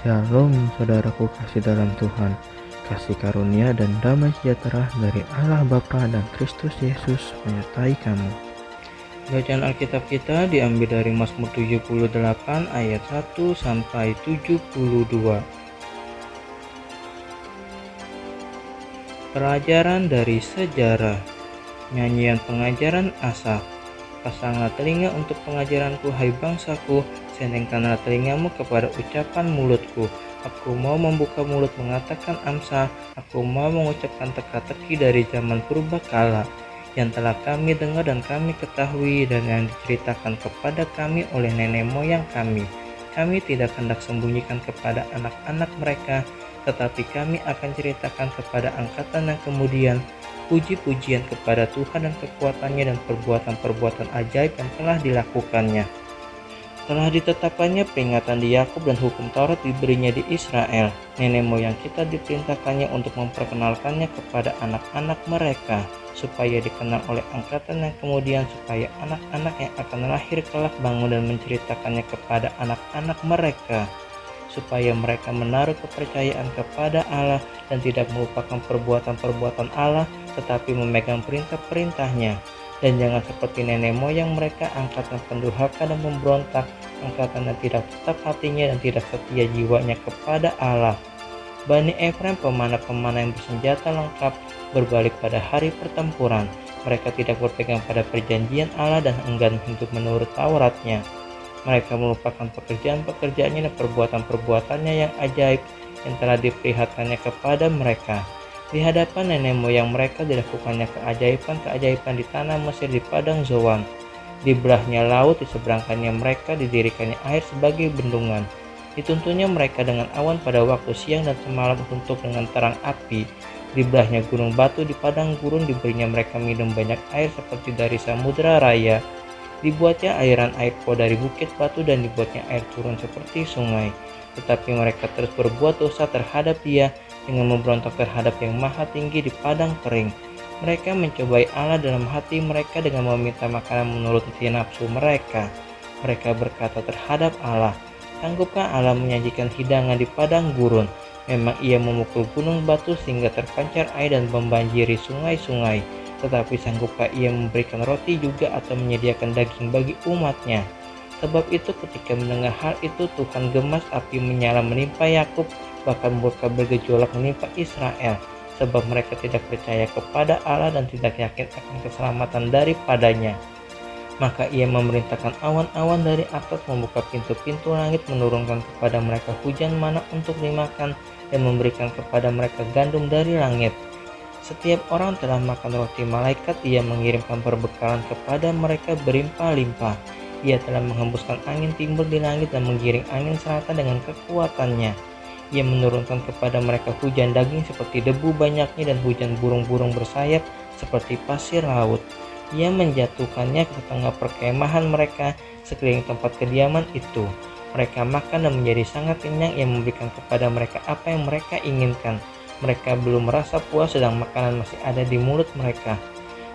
Shalom saudaraku kasih dalam Tuhan, kasih karunia dan damai sejahtera dari Allah Bapa dan Kristus Yesus menyertai kamu. Bacaan Alkitab kita diambil dari Mazmur 78 ayat 1 sampai 72. Pelajaran dari sejarah. Nyanyian pengajaran Asaf. Pasanglah telinga untuk pengajaranku, hai bangsaku, sendengkanlah telingamu kepada ucapan mulutku. Aku mau membuka mulut mengatakan amsal, aku mau mengucapkan teka-teki dari zaman purbakala, yang telah kami dengar dan kami ketahui dan yang diceritakan kepada kami oleh nenek moyang kami. Kami tidak hendak sembunyikan kepada anak-anak mereka, tetapi kami akan ceritakan kepada angkatan yang kemudian puji-pujian kepada Tuhan dan kekuatannya dan perbuatan-perbuatan ajaib yang telah dilakukannya. Telah ditetapkannya peringatan di Yakub dan hukum Taurat diberinya di Israel. Nenek moyang kita diperintahkannya untuk memperkenalkannya kepada anak-anak mereka, supaya dikenal oleh angkatan yang kemudian, supaya anak-anak yang akan lahir kelak bangun dan menceritakannya kepada anak-anak mereka, supaya mereka menaruh kepercayaan kepada Allah dan tidak melupakan perbuatan-perbuatan Allah, tetapi memegang perintah-perintahnya. Dan jangan seperti nenek moyang mereka, angkatan pendurhaka dan memberontak, angkatan yang tidak tetap hatinya dan tidak setia jiwanya kepada Allah. Bani Efraim, pemana-pemana yang bersenjata lengkap, berbalik pada hari pertempuran. Mereka tidak berpegang pada perjanjian Allah dan enggan hidup menurut Tauratnya. Mereka melupakan pekerjaan-pekerjaannya dan perbuatan-perbuatannya yang ajaib yang telah diperlihatkannya kepada mereka. Di hadapan nenek moyang mereka dilakukannya keajaiban-keajaiban di tanah Mesir, di padang Zoan. Dibelahnya laut, diseberangkannya mereka, didirikannya air sebagai bendungan. Dituntunnya mereka dengan awan pada waktu siang dan semalam untuk dengan terang api. Dibelahnya gunung batu di padang gurun, diberinya mereka minum banyak air seperti dari samudera raya. Dibuatnya aliran air keluar dari bukit batu dan dibuatnya air turun seperti sungai. Tetapi mereka terus berbuat dosa terhadap Dia dengan memberontak terhadap Yang Maha Tinggi di padang kering. Mereka mencobai Allah dalam hati mereka dengan meminta makanan menurut nafsu mereka. Mereka berkata terhadap Allah, sanggupkah Allah menyajikan hidangan di padang gurun? Memang Ia memukul gunung batu sehingga terpancar air dan membanjiri sungai-sungai. Tetapi sanggupkah Ia memberikan roti juga atau menyediakan daging bagi umatnya? Sebab itu ketika mendengar hal itu, Tuhan gemas, api menyala menimpa Yakub, bahkan murka bergejolak menimpa Israel, sebab mereka tidak percaya kepada Allah dan tidak yakin akan keselamatan daripadanya. Maka Ia memerintahkan awan-awan dari atas, membuka pintu-pintu langit, menurunkan kepada mereka hujan mana untuk dimakan, dan memberikan kepada mereka gandum dari langit. Setiap orang telah makan roti malaikat, Ia mengirimkan perbekalan kepada mereka berlimpah-limpah. Ia telah menghembuskan angin timur di langit dan menggiring angin selatan dengan kekuatannya. Ia menurunkan kepada mereka hujan daging seperti debu banyaknya dan hujan burung-burung bersayap seperti pasir laut. Ia menjatuhkannya ke tengah perkemahan mereka, sekeliling tempat kediaman itu. Mereka makan dan menjadi sangat kenyang. Ia memberikan kepada mereka apa yang mereka inginkan. Mereka belum merasa puas sedang makanan masih ada di mulut mereka.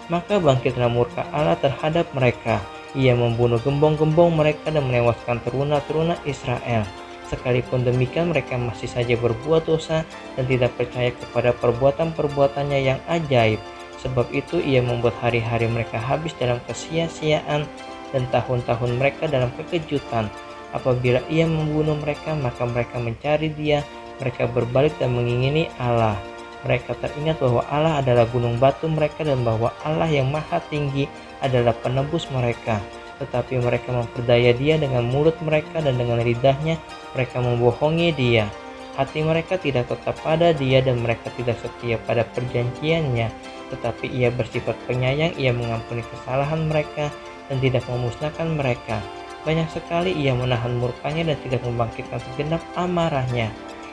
Maka bangkitlah murka Allah terhadap mereka. Ia membunuh gembong-gembong mereka dan menewaskan teruna-teruna Israel. Sekalipun demikian mereka masih saja berbuat dosa dan tidak percaya kepada perbuatan-perbuatannya yang ajaib. Sebab itu Ia membuat hari-hari mereka habis dalam kesia-siaan dan tahun-tahun mereka dalam kekejutan. Apabila Ia membunuh mereka, maka mereka mencari Dia. Mereka berbalik dan mengingini Allah. Mereka teringat bahwa Allah adalah gunung batu mereka dan bahwa Allah yang Maha Tinggi adalah penebus mereka. Tetapi mereka memperdaya Dia dengan mulut mereka dan dengan lidahnya mereka membohongi Dia. Hati mereka tidak tetap pada Dia dan mereka tidak setia pada perjanjiannya. Tetapi Ia bersifat penyayang, Ia mengampuni kesalahan mereka dan tidak memusnahkan mereka. Banyak sekali Ia menahan murkanya dan tidak membangkitkan segenap amarahnya.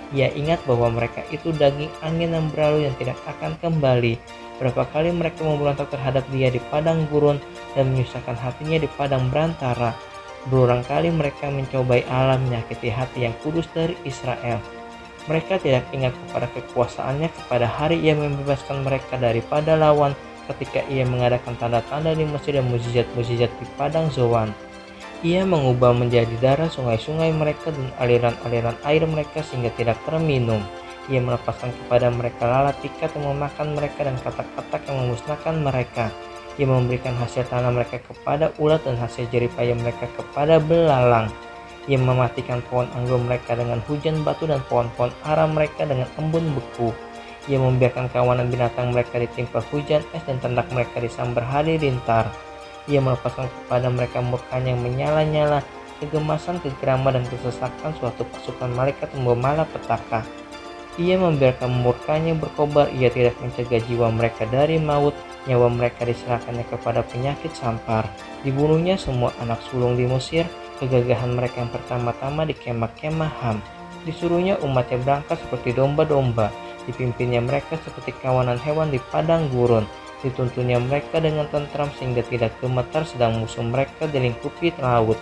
Ia ingat bahwa mereka itu daging angin yang berlalu yang tidak akan kembali. Berapa kali mereka memberontak terhadap Dia di padang gurun dan menyusahkan hatinya di padang berantara. Berulang kali mereka mencobai Allah, menyakiti hati yang kudus dari Israel. Mereka tidak ingat kepada kekuasaannya, kepada hari Ia membebaskan mereka daripada lawan, ketika Ia mengadakan tanda-tanda di Mesir dan mukjizat-mukjizat di padang Zoan. Ia mengubah menjadi darah sungai-sungai mereka dan aliran-aliran air mereka sehingga tidak terminum. Ia melepaskan kepada mereka lalat ikat yang memakan mereka dan katak-katak yang memusnahkan mereka. Ia memberikan hasil tanah mereka kepada ulat dan hasil jeripaya mereka kepada belalang. Ia mematikan pohon anggur mereka dengan hujan batu dan pohon-pohon ara mereka dengan embun beku. Ia membiarkan kawanan binatang mereka ditimpa hujan es dan ternak mereka disambar halilintar. Ia melepaskan kepada mereka murkanya yang menyala-nyala, kegemasan, kegeraman, dan kesesakan suatu pasukan malaikat yang malapetaka. Ia membiarkan murkanya berkobar, ia tidak mencegah jiwa mereka dari maut, nyawa mereka diserahkannya kepada penyakit sampar. Dibunuhnya semua anak sulung di Mesir, kegagahan mereka yang pertama-tama di kemah-kemah Ham. Disuruhnya umatnya berangkat seperti domba-domba, dipimpinnya mereka seperti kawanan hewan di padang gurun. Dituntunnya mereka dengan tentram sehingga tidak gemetar sedang musuh mereka dilingkupi laut.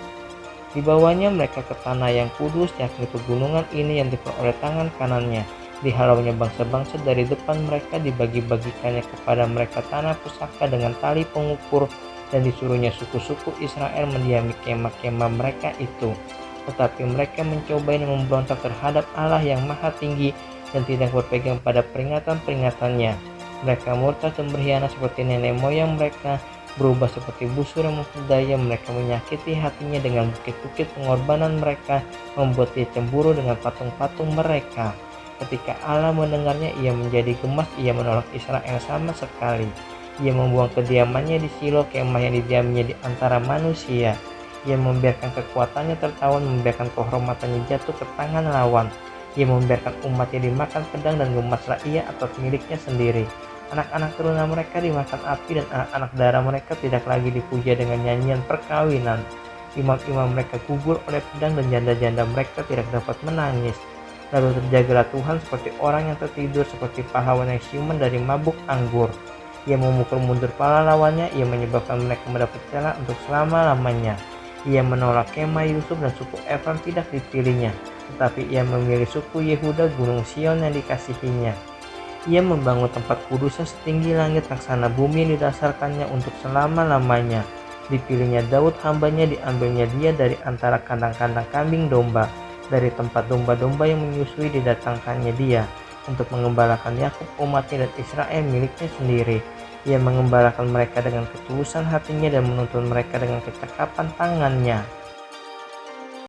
Dibawanya mereka ke tanah yang kudus, yakni pegunungan ini yang diperoleh tangan kanannya. Dihalaunya bangsa-bangsa dari depan mereka, dibagi-bagikannya kepada mereka tanah pusaka dengan tali pengukur, dan disuruhnya suku-suku Israel mendiami kemah-kemah mereka itu. Tetapi mereka mencoba dan memberontak terhadap Allah yang maha tinggi dan tidak berpegang pada peringatan-peringatannya. Mereka murtad dan berkhianat seperti nenek moyang mereka, berubah seperti busur yang memperdaya. Mereka menyakiti hatinya dengan bukit-bukit pengorbanan mereka, membuat dia cemburu dengan patung-patung mereka. Ketika Allah mendengarnya, ia menjadi gemas, ia menolak Israel sama sekali. Ia membuang kediamannya di Silo, kemah yang didiaminya di antara manusia. Ia membiarkan kekuatannya tertawan, membiarkan kehormatannya jatuh ke tangan lawan. Ia membiarkan umatnya dimakan pedang dan gemaslah ia atas miliknya sendiri. Anak-anak teruna mereka dimakan api dan anak-anak darah mereka tidak lagi dipuja dengan nyanyian perkawinan. Imam-imam mereka gugur oleh pedang dan janda-janda mereka tidak dapat menangis. Lalu terjagalah Tuhan seperti orang yang tertidur, seperti pahlawan yang siuman dari mabuk anggur. Ia memukul mundur para lawannya, ia menyebabkan mereka mendapat celah untuk selama-lamanya. Ia menolak kemah Yusuf dan suku Efraim tidak dipilihnya, tetapi ia memilih suku Yehuda, gunung Sion yang dikasihinya. Ia membangun tempat kudusnya setinggi langit, laksana bumi didasarkannya untuk selama-lamanya. Dipilihnya Daud hambanya, diambilnya dia dari antara kandang-kandang kambing domba. Dari tempat domba-domba yang menyusui didatangkannya dia, untuk mengembalakan Yakub umatnya dan Israel miliknya sendiri. Ia mengembalakan mereka dengan ketulusan hatinya dan menuntun mereka dengan kecakapan tangannya.